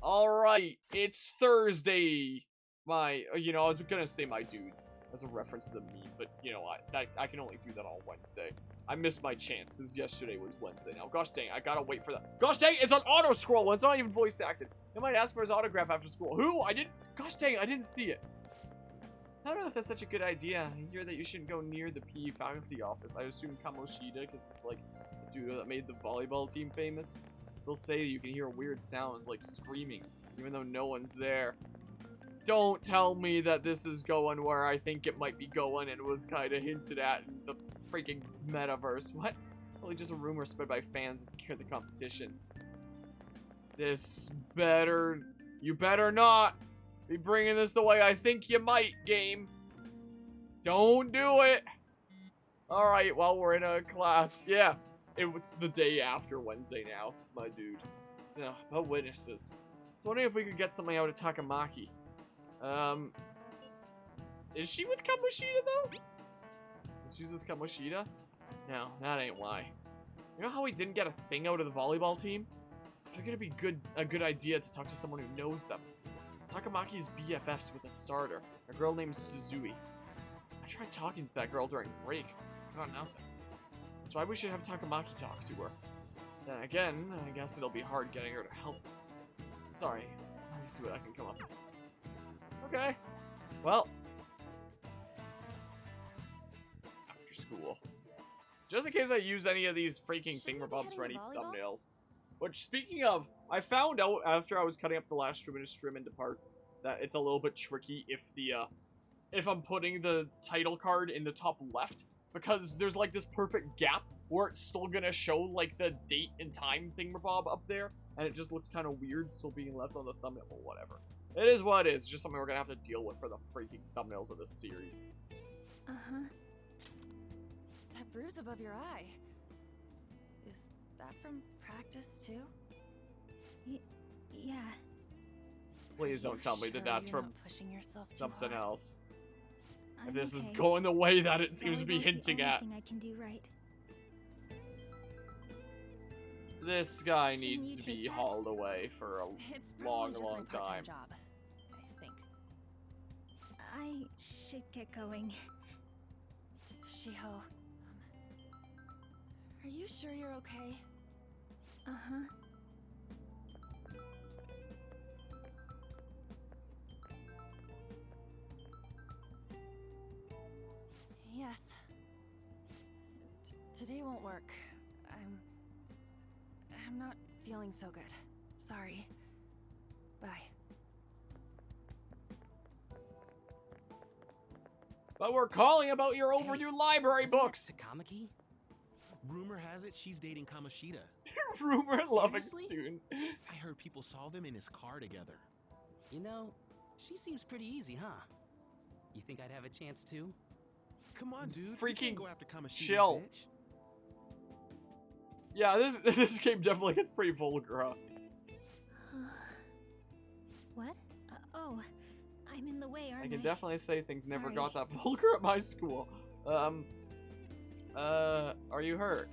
Alright, it's Thursday. I was gonna say my dudes as a reference to the meme, but you know what? I can only do that on Wednesday. I missed my chance because yesterday was Wednesday now. Gosh dang, I gotta wait for that. Gosh dang, it's an auto scroll. It's not even voice acted. They might ask for his autograph after school. Who? Gosh dang, I didn't see it. I don't know if that's such a good idea. I hear that you shouldn't go near the PE faculty office. I assume Kamoshida, because it's like the dude that made the volleyball team famous. They'll say you can hear weird sounds like screaming, even though no one's there. Don't tell me that this is going where I think it might be going and was kind of hinted at in the freaking metaverse. What? Probably just a rumor spread by fans to scare the competition. You better not be bringing this the way I think you might, game. Don't do it. Alright, well, we're in a class. Yeah, it's the day after Wednesday now, my dude. So, about witnesses. So, wondering if we could get something out of Takamaki. Is she with Kamoshida, though? She's with Kamoshida? No, that ain't why. You know how we didn't get a thing out of the volleyball team? I figured it'd be a good idea to talk to someone who knows them. Takamaki is BFFs with a starter, a girl named Suzui. I tried talking to that girl during break. I got nothing. So we should have Takamaki talk to her. Then again, I guess it'll be hard getting her to help us. Sorry, let me see what I can come up with. Okay. Well. After school. Just in case I use any of these freaking thingamabobs for any thumbnails. Which, speaking of, I found out after I was cutting up the last stream into parts that it's a little bit tricky if I'm putting the title card in the top left, because there's like this perfect gap where it's still gonna show like the date and time thingamabob up there, and it just looks kind of weird still being left on the thumbnail or whatever. It is what it is. It's just something we're gonna have to deal with for the freaking thumbnails of this series. Uh-huh. That bruise above your eye. Is that from practice too? Yeah. Please don't tell me that that's from something else. If this is going the way that it seems to be hinting at. I can do right. This guy needs to be hauled away for a long time. Job, I think. I should get going. Shiho, are you sure you're okay? Uh-huh. Yes. Today won't work. I'm not feeling so good. Sorry. Bye. But we're calling about your overdue library books. Takamaki? Rumor has it she's dating Kamoshida. Rumor-loving student. I heard people saw them in his car together. You know, she seems pretty easy, huh? You think I'd have a chance too? Come on, dude. Freaking go after Kamoshida's chill. Bitch. Yeah, this game definitely gets pretty vulgar, huh? What? Oh, I'm in the way, aren't I? I can definitely say things never got that vulgar at my school. Are you hurt?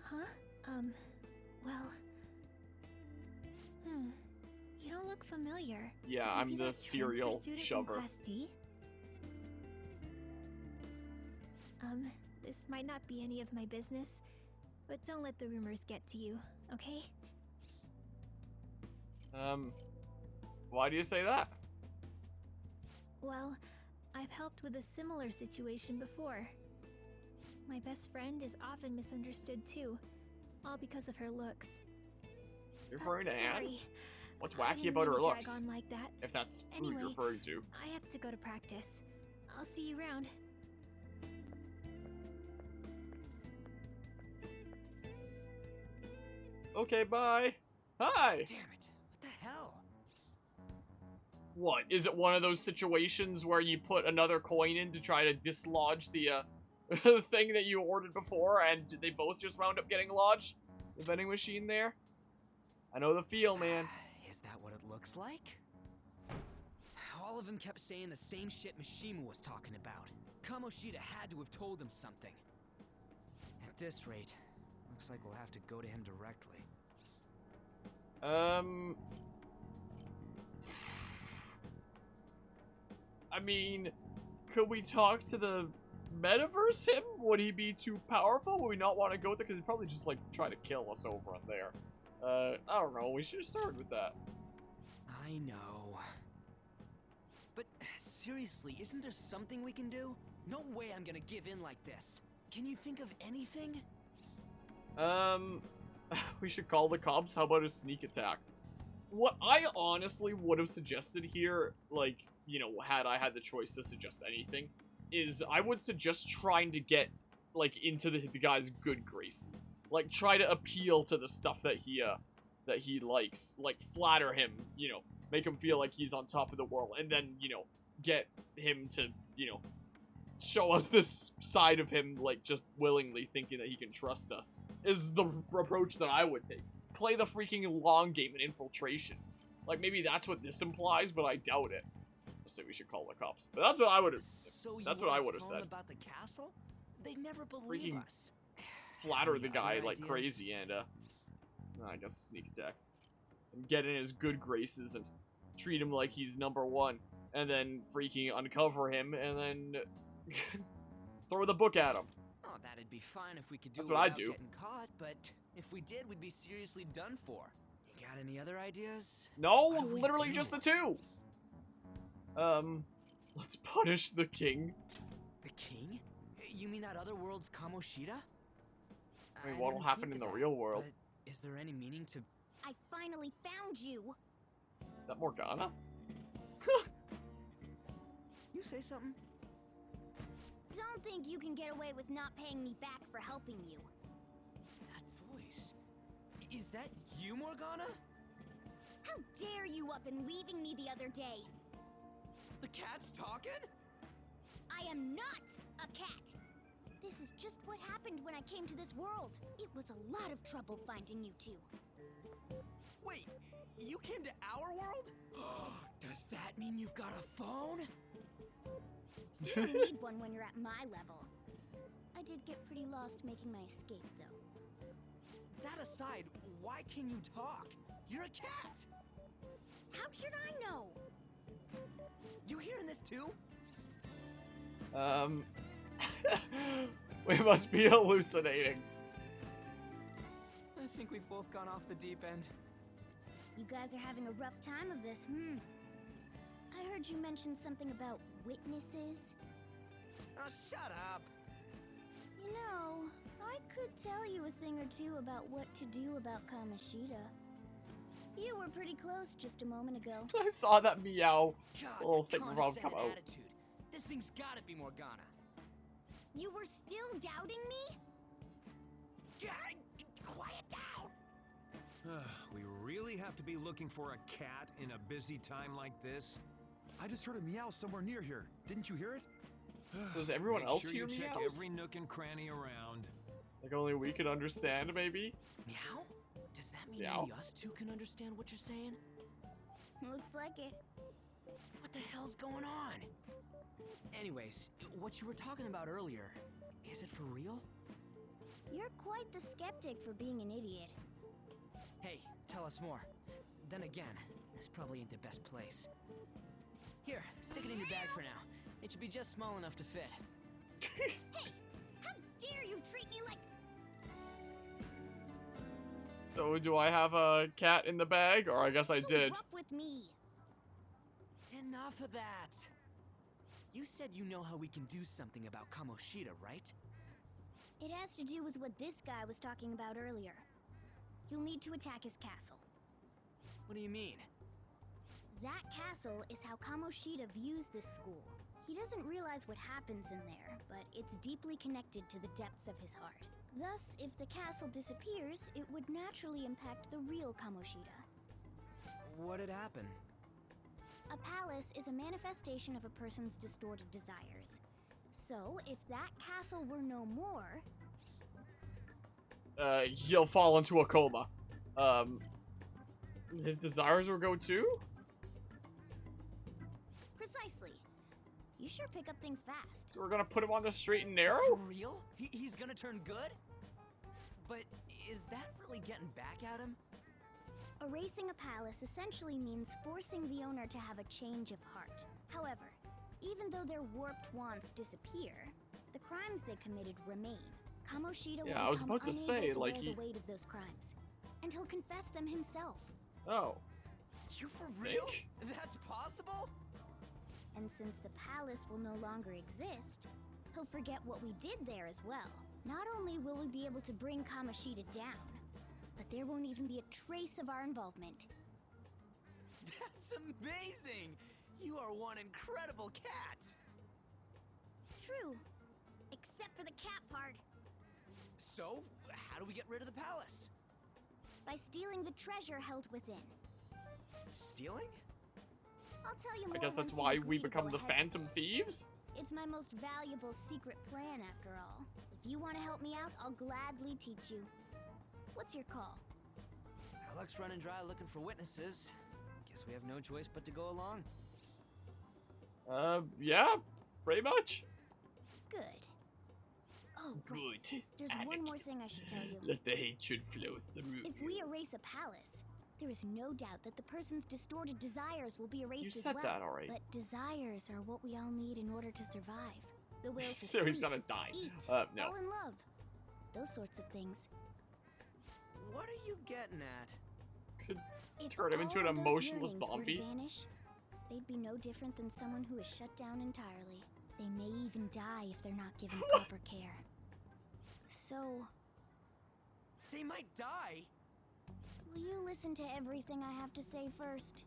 Huh? Well... You don't look familiar. Yeah, I'm the serial shover. This might not be any of my business, but don't let the rumors get to you, okay? Why do you say that? Well, I've helped with a similar situation before. My best friend is often misunderstood too, all because of her looks. You're referring to Anne? Sorry. What's wacky about her looks? Drag on like that. If that's anyway, who you're referring to. I have to go to practice. I'll see you around. Okay, bye. Hi. Damn it. What the hell? What? Is it one of those situations where you put another coin in to try to dislodge the thing that you ordered before, and they both just wound up getting lodged? The vending machine there? I know the feel, man. Is that what it looks like? All of them kept saying the same shit Mishima was talking about. Kamoshida had to have told him something. At this rate, looks like we'll have to go to him directly. I mean, could we talk to the metaverse him? Would he be too powerful? Would we not want to go there? Because he'd probably just, like, try to kill us over on there. I don't know. We should have started with that. I know. But seriously, isn't there something we can do? No way I'm gonna give in like this. Can you think of anything? We should call the cops. How about a sneak attack? What I honestly would have suggested here, like, you know, had I had the choice to suggest anything, is I would suggest trying to get, like, into the guy's good graces. Like, try to appeal to the stuff that he likes. Like, flatter him, you know, make him feel like he's on top of the world, and then, you know, get him to, you know, show us this side of him, like, just willingly thinking that he can trust us, is the approach that I would take. Play the freaking long game and infiltration. Like, maybe that's what this implies, but I doubt it. Just say we should call the cops. But that's what I would have. So that's what I would have said. About the castle? They'd never believe Freaking us. Flatter Any the guy other like ideas? crazy and I guess sneak attack. And get in his good graces and treat him like he's number one. And then freaking uncover him and then throw the book at him. Oh, that'd be fine if we could do That's it what I'd without do. getting caught, but if we did, we'd be seriously done for. You got any other ideas? No, What do we literally do? just the two. Let's punish the king. The king? You mean that other world's Kamoshida? I mean, what'll didn't happen think in of the that, real world? but is there any meaning to... I finally found you. That Morgana? You say something? Don't think you can get away with not paying me back for helping you. That voice... Is that you, Morgana? How dare you up and leaving me the other day? The cat's talking? I am not a cat. This is just what happened when I came to this world. It was a lot of trouble finding you two. Wait, you came to our world? Does that mean you've got a phone? You don't need one when you're at my level. I did get pretty lost making my escape, though. That aside, why can you talk? You're a cat! How should I know? You hearing this too? We must be hallucinating. I think we've both gone off the deep end. You guys are having a rough time of this, I heard you mention something about witnesses. Oh, shut up! You know, I could tell you a thing or two about what to do about Kamoshida. You were pretty close just a moment ago. I saw that meow. God, Little that thing wrong come condescending out. attitude. This thing's gotta be Morgana. You were still doubting me? Quiet down! We really have to be looking for a cat in a busy time like this? I just heard a meow somewhere near here. Didn't you hear it? Does everyone Make else sure hear you check meows? every nook and cranny around. Like only we could understand, maybe? Meow? Does that mean Meow. only us two can understand what you're saying? Looks like it. What the hell's going on? Anyways, what you were talking about earlier, is it for real? You're quite the skeptic for being an idiot. Hey, tell us more. Then again, this probably ain't the best place. Here, stick it in your bag for now. It should be just small enough to fit. Hey! How dare you treat me like... So do I have a cat in the bag? Or I guess I so did. rough with me. Enough of that! You said you know how we can do something about Kamoshida, right? It has to do with what this guy was talking about earlier. You'll need to attack his castle. What do you mean? That castle is how Kamoshida views this school. He doesn't realize what happens in there, but it's deeply connected to the depths of his heart. Thus, if the castle disappears, it would naturally impact the real Kamoshida. What'd happen? A palace is a manifestation of a person's distorted desires. So, if that castle were no more... He'll fall into a coma. His desires will go too? Precisely. You sure pick up things fast. So we're gonna put him on the straight and narrow? For real? He's gonna turn good? But is that really getting back at him? Erasing a palace essentially means forcing the owner to have a change of heart. However, even though their warped wants disappear, the crimes they committed remain. Kamoshida Yeah, will I was become about to unable say, to like, bear he- the weight of those crimes, and he'll confess them himself. Oh. You for real? Think? That's possible? And since the palace will no longer exist, he'll forget what we did there as well. Not only will we be able to bring Kamoshida down, but there won't even be a trace of our involvement. That's amazing! You are one incredible cat! True. Except for the cat part. So, how do we get rid of the palace? By stealing the treasure held within. Stealing? I'll tell you more. I guess that's once you why agree we to become go the ahead with Phantom this. Thieves? It's my most valuable secret plan, after all. If you want to help me out, I'll gladly teach you. What's your call? Our luck's running dry looking for witnesses. Guess we have no choice but to go along. Yeah, pretty much. Good. Oh, right. Good. There's one more thing I should tell you. Let the hatred flow through. If we erase a palace, there is no doubt that the person's distorted desires will be erased You as said well. that already. But desires are what we all need in order to survive. The will to So he's sleep, gonna die. eat, No. fall in love. Those sorts of things. What are you getting at? If Turn him into an all those emotionless yearnings were to zombie. vanish, they'd be no different than someone who is shut down entirely. They may even die if they're not given proper care. So, They might die? will you listen to everything I have to say first?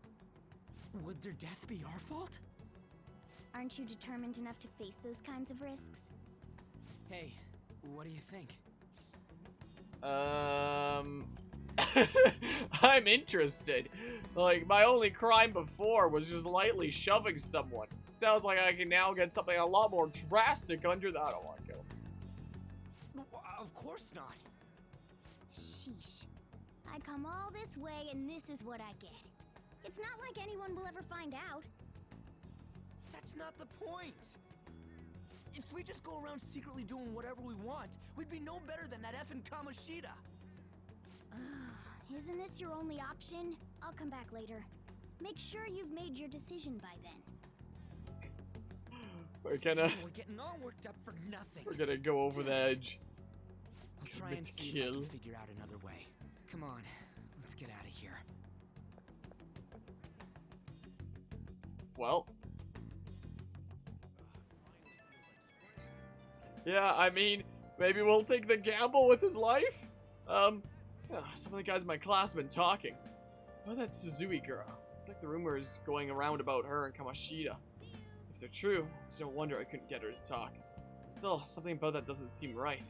Would their death be our fault? Aren't you determined enough to face those kinds of risks? Hey, what do you think? I'm interested. Like, my only crime before was just lightly shoving someone. Sounds like I can now get something a lot more drastic under that. I don't want to kill him. Of course not. Sheesh. I come all this way and this is what I get. It's not like anyone will ever find out. That's not the point. If we just go around secretly doing whatever we want, we'd be no better than that effing Kamoshida. Isn't this your only option? I'll come back later. Make sure you've made your decision by then. We're gonna getting all worked up for nothing. we're gonna go over the edge. I'll try Commit and to see if I kill. can figure out another way. Come on, let's get out of here. Well. Yeah, I mean, maybe we'll take the gamble with his life? Some of the guys in my class have been talking. Oh, that Suzui girl. It's like the rumors going around about her and Kamoshida. If they're true, it's no wonder I couldn't get her to talk. Still, something about that doesn't seem right.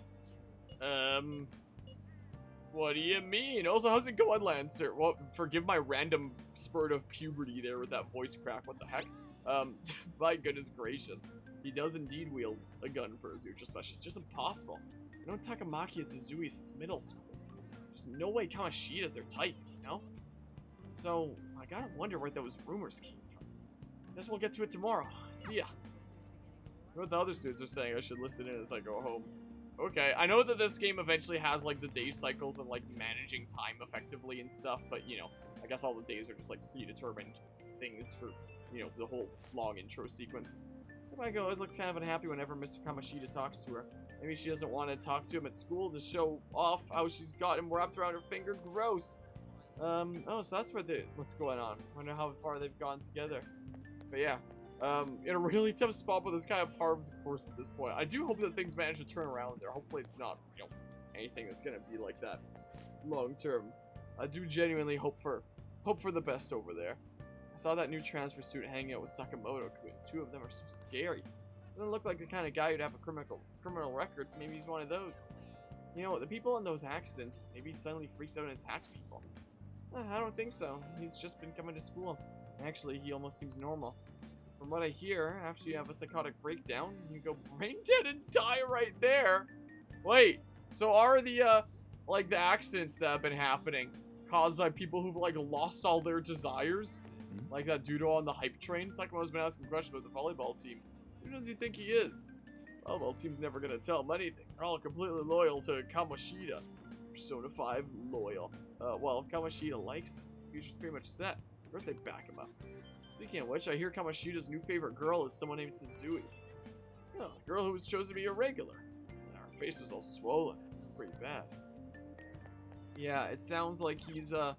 What do you mean? Also, how's it going, Lancer? Well, forgive my random spurt of puberty there with that voice crack. What the heck? My goodness gracious. He does indeed wield a gun for his Uchiha special. It's just impossible. I know Takamaki and Suzui since middle school. There's no way Kamoshida's their type, you know? So, I gotta wonder where those rumors came from. Guess we'll get to it tomorrow. See ya. I know what the other students are saying. I should listen in as I go home. Okay, I know that this game eventually has, like, the day cycles and, like, managing time effectively and stuff, but, you know, I guess all the days are just, like, predetermined things for, you know, the whole long intro sequence. Miko always looks kind of unhappy whenever Mr. Kamoshida talks to her. Maybe she doesn't want to talk to him at school to show off how she's got him wrapped around her finger. Gross. Oh, so that's what's going on. Wonder how far they've gone together. But yeah, in a really tough spot, but that's kind of part of the course at this point. I do hope that things manage to turn around there. Hopefully it's not, you know, anything that's gonna be like that long term. I do genuinely hope for the best over there. I saw that new transfer student hanging out with Sakamoto-kun. Two of them are so scary. Doesn't look like the kind of guy who'd have a criminal record. Maybe he's one of those. You know, the people in those accidents, maybe he suddenly freaks out and attacks people. I don't think so. He's just been coming to school. Actually, he almost seems normal. From what I hear, after you have a psychotic breakdown, you go brain dead and die right there. Wait, so are the, like, the accidents that have been happening caused by people who've, like, lost all their desires? Like that dude on the hype train? Sakamoto's been asking questions about the volleyball team. Who does he think he is? Volleyball team's never gonna tell him anything. They're all completely loyal to Kamoshida. Persona 5 loyal. Well, if Kamoshida likes them, future's pretty much set. First they back him up. Speaking of which, I hear Kamoshida's new favorite girl is someone named Suzui. Oh, a girl who was chosen to be a regular. Her face was all swollen. Pretty bad. Yeah, it sounds like he's a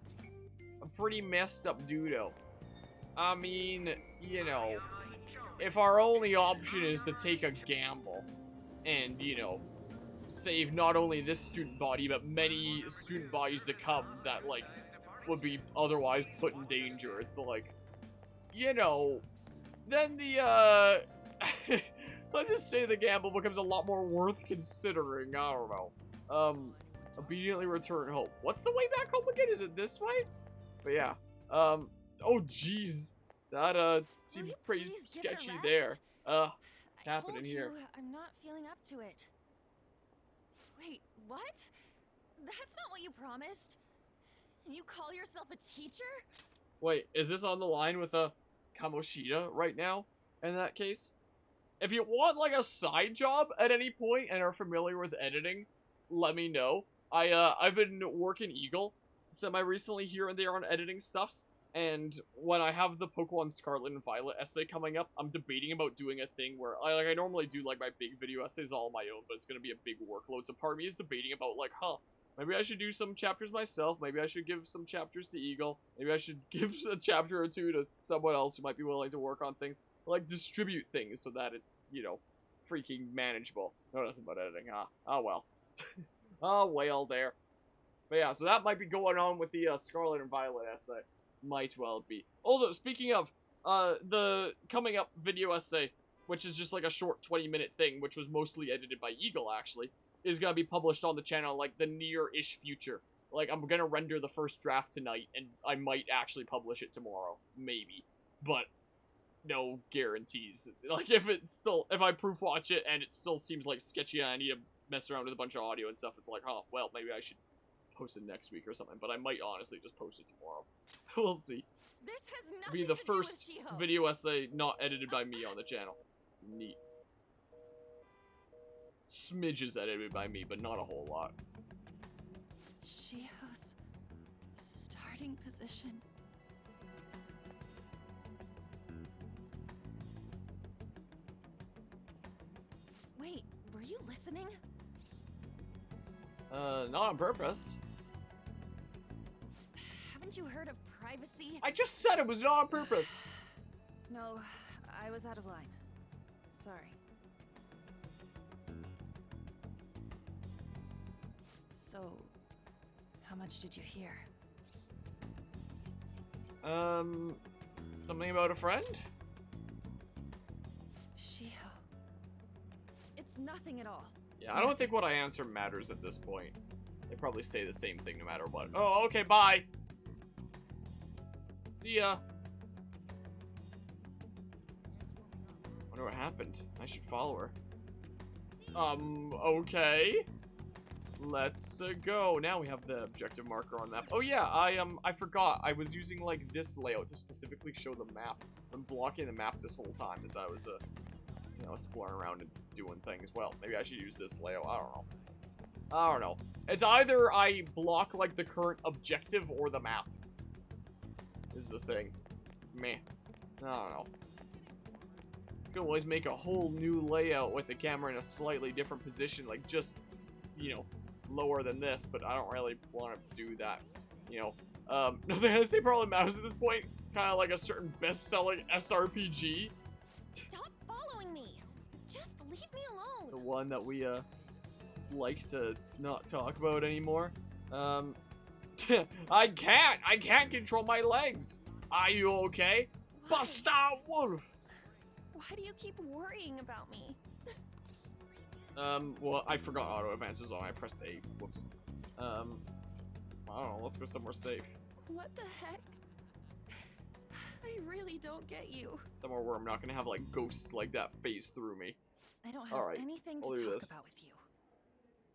pretty messed up dudo. I mean, you know, if our only option is to take a gamble and, you know, save not only this student body, but many student bodies to come that, like, would be otherwise put in danger, it's like, you know, then the, let's just say the gamble becomes a lot more worth considering. I don't know. Obediently return home. What's the way back home again? Is it this way? But yeah. Oh jeez. That seemed pretty sketchy there. What's happening here? I'm not feeling up to it. Wait, what? That's not what you promised. And you call yourself a teacher? Wait, is this on the line with a Kamoshida right now? In that case? If you want like a side job at any point and are familiar with editing, let me know. I've been working Eagle semi-recently here and there on editing stuffs, and when I have the Pokemon Scarlet and Violet essay coming up, I'm debating about doing a thing where I normally do like my big video essays all on my own, but it's gonna be a big workload, so part of me is debating about like, maybe I should do some chapters myself, maybe I should give some chapters to Eagle, maybe I should give a chapter or two to someone else who might be willing to work on things, like distribute things so that it's, you know, freaking manageable. Know nothing about editing, huh? Oh well. Oh well there. But yeah, so that might be going on with the Scarlet and Violet essay. Might well be. Also, speaking of, the coming up video essay, which is just like a short 20-minute thing, which was mostly edited by Eagle actually, is gonna be published on the channel like the near-ish future. Like, I'm gonna render the first draft tonight, and I might actually publish it tomorrow. Maybe. But no guarantees. Like, if I proof watch it and it still seems like sketchy and I need to mess around with a bunch of audio and stuff, it's like, well, maybe I should post it next week or something, but I might honestly just post it tomorrow. We'll see. This has nothing Be the to do first with Shiho. video essay not edited by me on the channel. Neat. Smidges edited by me, but not a whole lot. Shiho's starting position. Wait, were you listening? Not on purpose. Haven't you heard of privacy? I just said it was not on purpose. No, I was out of line. Sorry. So, how much did you hear? Something about a friend? Shiho. It's nothing at all. Yeah, I don't think what I answer matters at this point. They probably say the same thing no matter what. Oh, okay, bye. See ya. Wonder what happened. I should follow her. Okay. Let's go. Now we have the objective marker on that. Oh yeah, I forgot. I was using like this layout to specifically show the map. I'm blocking the map this whole time as I was, you know, exploring around and doing things. Well, maybe I should use this layout. I don't know. It's either I block like the current objective or the map. Is the thing. Meh. I don't know. You can always make a whole new layout with the camera in a slightly different position, like just, you know, lower than this, but I don't really want to do that, you know. Nothing I say probably matters at this point. Kind of like a certain best-selling SRPG. Stop following me! Just leave me alone! The one that we, like to not talk about anymore. I can't control my legs. Are you okay? Why? Buster Wolf! Why do you keep worrying about me? Well, I forgot auto advance was on. I pressed A. Whoops. I don't know. Let's go somewhere safe. What the heck? I really don't get you. Somewhere where I'm not gonna have, like, ghosts like that phase through me. I don't have Alright, anything I'll to do talk this. about with you.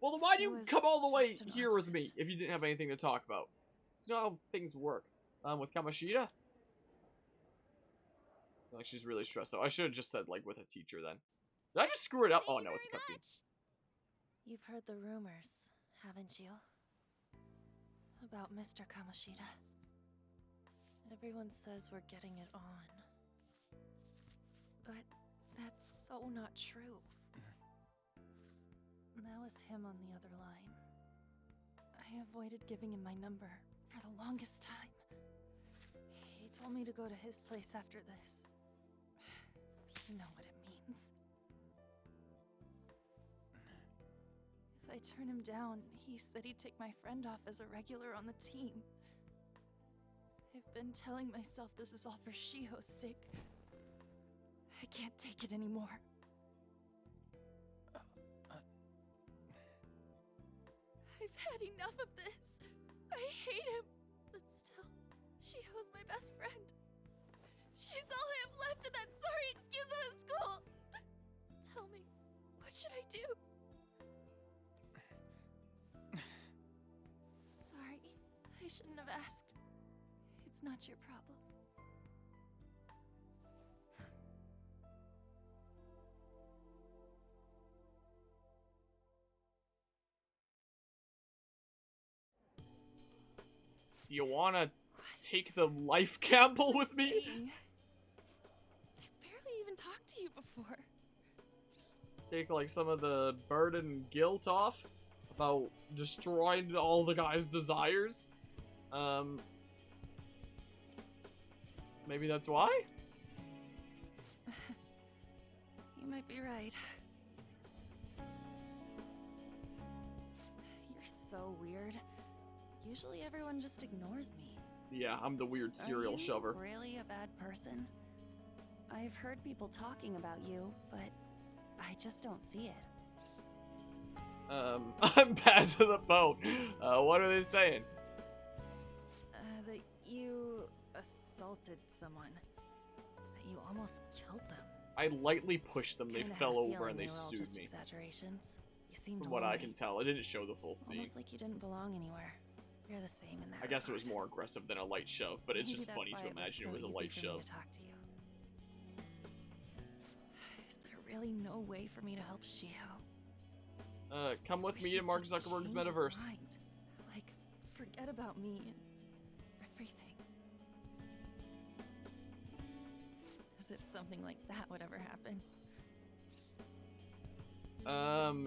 Well, then why do It you was come all the way just an here with argument. me if you didn't have anything to talk about? It's not how things work. With Kamoshida? Like, she's really stressed out. I should have just said, like, with a teacher then. Did I just screw it up? Oh, no, it's a cutscene. You've heard the rumors, haven't you? About Mr. Kamoshida. Everyone says we're getting it on. But that's so not true. That was him on the other line. I avoided giving him my number for the longest time. He told me to go to his place after this. You know what it means. If I turn him down, he said he'd take my friend off as a regular on the team. I've been telling myself this is all for Shiho's sake. I can't take it anymore. I've had enough of this. I hate him. But still, Shiho's my best friend. She's all I have left in that sorry excuse of a school. Tell me, what should I do? Sorry, I shouldn't have asked. It's not your problem. Do you wanna take the life gamble with me? I've barely even talked to you before. Take like some of the burden and guilt off about destroying all the guy's desires. Maybe that's why? You might be right. You're so weird. Usually everyone just ignores me. Yeah, I'm the weird serial Are you shover. really a bad person? I've heard people talking about you, but I just don't see it. I'm bad to the bone. What are they saying? That you assaulted someone. That you almost killed them. I lightly pushed them, they Kinda had fell a over feeling and they were all sued just me. Exaggerations. You seemed From what I lonely. can tell, I didn't show the full scene. Almost like you didn't belong anywhere. You're the same in that I guess it was regard. more aggressive than a light shove, but it's Maybe just that's funny why to imagine it was a so light easy for me shove. to talk to you. Is there really no way for me to help Shiho? Come with Wish me he'd to Mark just Zuckerberg's change his metaverse. mind. Like, forget about me and everything. As if something like that would ever happen.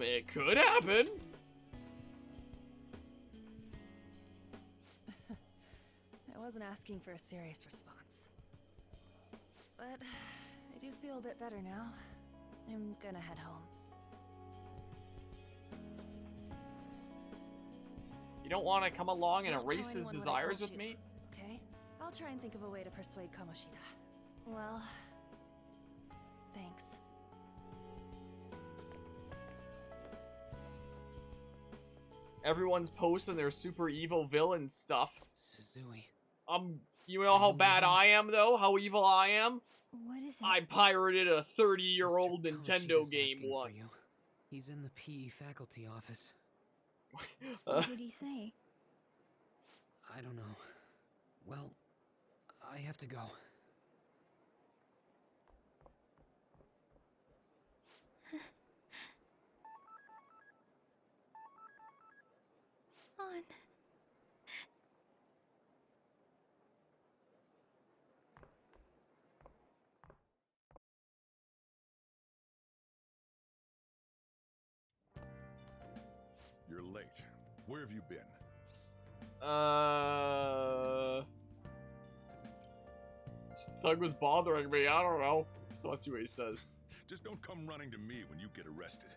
It could happen. I wasn't asking for a serious response. But I do feel a bit better now. I'm gonna head home. You don't want to come along and Don't tell erase his anyone what I desires told with you, me? Okay? I'll try and think of a way to persuade Kamoshida. Well, thanks. Everyone's posting their super evil villain stuff. Suzui. You know how bad I am, though? How evil I am? What is it? I pirated a 30-year-old Mr. Nintendo Kamoshida's game asking for you. once. He's in the PE faculty office. What did he say? I don't know. Well, I have to go. On. You're late. Where have you been? Thug was bothering me. I don't know. So let's see what he says. Just don't come running to me when you get arrested.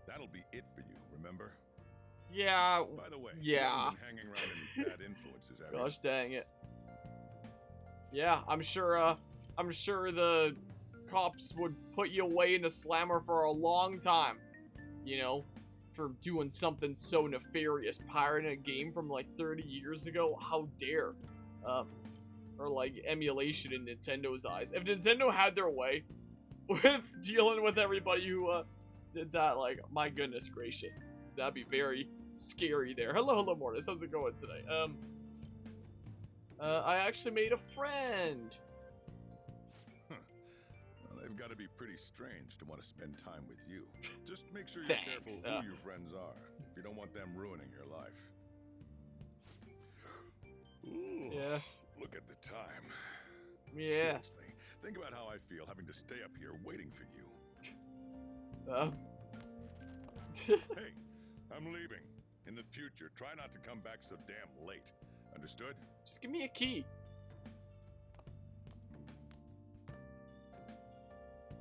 That'll be it for you, remember? Yeah. By the way, Yeah. you haven't been hanging around any bad influences, have you? Gosh dang it. Yeah, I'm sure the cops would put you away in a slammer for a long time. You know, for doing something so nefarious, pirating a game from like 30 years ago. How dare. Or like emulation in Nintendo's eyes. If Nintendo had their way with dealing with everybody who did that, like, my goodness gracious. That'd be very scary there. Hello, Mortis. How's it going today? I actually made a friend. Well, they've got to be pretty strange to want to spend time with you. Just make sure you're Thanks, careful who your friends are, if you don't want them ruining your life. Ooh, Yeah. look look at the time. Yeah. Seriously, think about how I feel having to stay up here waiting for you. Hey, I'm leaving. In the future, try not to come back so damn late. Understood? Just give me a key.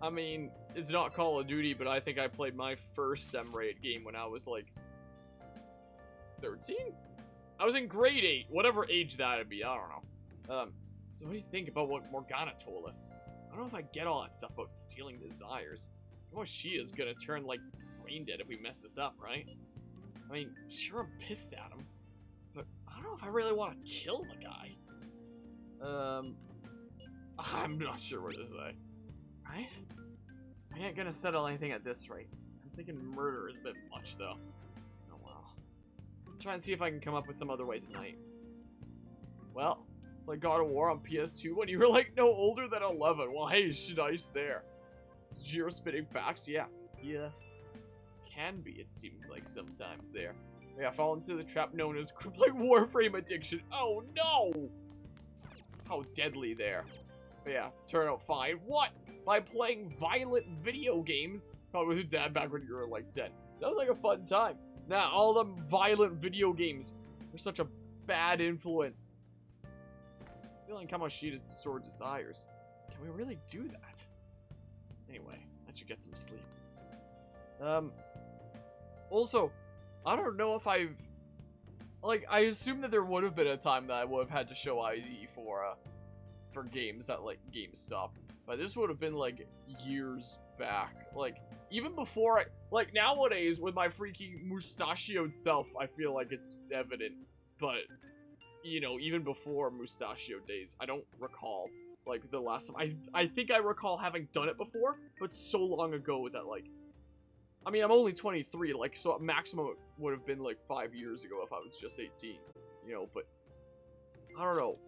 I mean, it's not Call of Duty, but I think I played my first M-rated game when I was like 13? I was in grade 8, whatever age that'd be, I don't know. So what do you think about what Morgana told us? I don't know if I get all that stuff about stealing desires. Kamoshida's gonna turn like brain dead if we mess this up, right? I mean, sure, I'm pissed at him, but I don't know if I really want to kill the guy. I'm not sure what to say. Right? I ain't gonna settle anything at this rate. I'm thinking murder is a bit much, though. Oh well. I'll try and see if I can come up with some other way tonight. Well, like God of War on PS2 when you were like no older than 11. Well, hey, nice there. Jiro spitting facts, yeah. Yeah. Can be, it seems like sometimes there. Yeah, fall into the trap known as crippling warframe addiction. Oh no! How deadly there. But yeah, turn out fine. What? By playing violent video games? Probably with your dad back when you were like 10. Sounds like a fun time. Nah, all them violent video games are such a bad influence. Stealing Kamoshida's stored desires. Can we really do that? Anyway, I should get some sleep. Also, I don't know if I've... Like, I assume that there would have been a time that I would have had to show ID for games at, like, GameStop. But this would have been, like, years back. Like, even before I... Like, nowadays, with my freaking mustachioed self, I feel like it's evident. But, you know, even before mustachio days, I don't recall, like, the last time... I think I recall having done it before, but so long ago that, like... I mean, I'm only 23, like, so at maximum it would have been, like, 5 years ago if I was just 18. You know, but... I don't know.